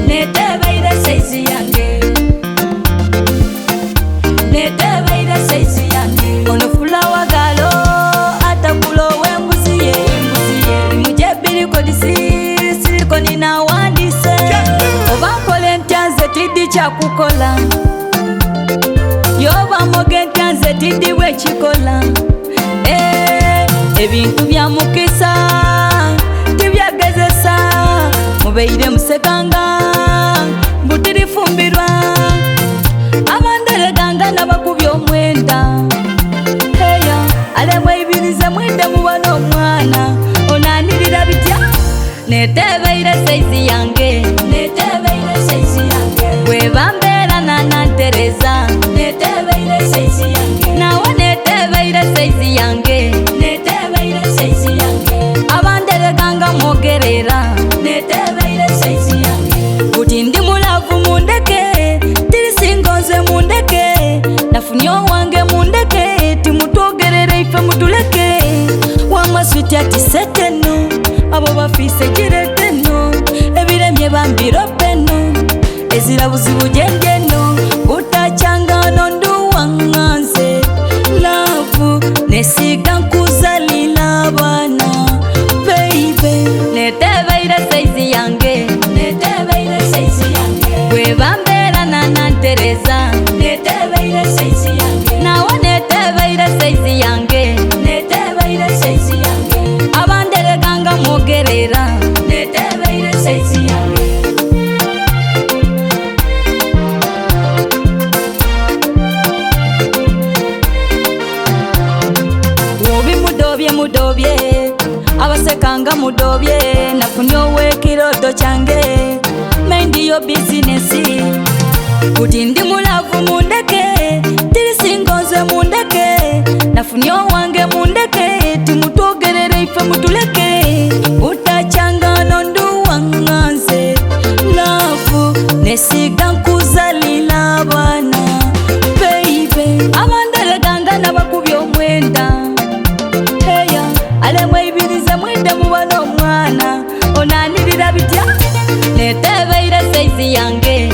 netebeire saizi yange, netebeire saizi yange. Ono fulawa galo atakulowe mbuziye, imujebiri kodisi siriko nina wandise. Obakole ntyanze tiddi kyakukola, yoba moge ntyanze tiddi bwekikola. Ebintu bya mukisa tibyagezesa, mubeire musekanga mbutirifumbirwa. Abandeleganga nabakubya omwenda, heya alemweibirize mwinde mubona omwana onanirira bitya. Netebeire saizi yange, netebeire saizi yange. Bwebambeera nanantereza, netebeire saizi yange. Nawe netebeire saizi yange, netebeire saizi yange. Abandeleganga mwogerera, netebeire saizi yange. Kuti ndi mulavu mundeke, tirisingonze mundeke, nafunye owange mundeke, timutwogerere ife mutuleke. Wamaswiti ati seteno, abo bafise gireteno, ebiremye bambiropeno, ezira buzibu jendeno, utachangano nduwanganze. Lavu nesiga nkuzalila bana, baby. Netebeire saizi yange, netebeire saizi yange. Bwebambeera nanantereza, netebeire saizi yange. Nawe netebeire saizi yange, netebeire saizi yange. Abandeleganga mwogerera, netebeire saizi yange. Wobi mudobye mudobye, abasekanga mudobye, nafunye owekiroto kyange, mendi yo bizinesi. Kuti ndi mulavu mundeke, tirisingonze mundeke, nafunye owange mundeke, timutwogerere ife mutuleke. Utachangano nduwanganze, lavu nesiga nkuzalila bana, baby. Abandeleganga nabakubya omwenda, heya alemweibirize mwinde mubona omwana onanirira bitya. Netebeire saizi yange,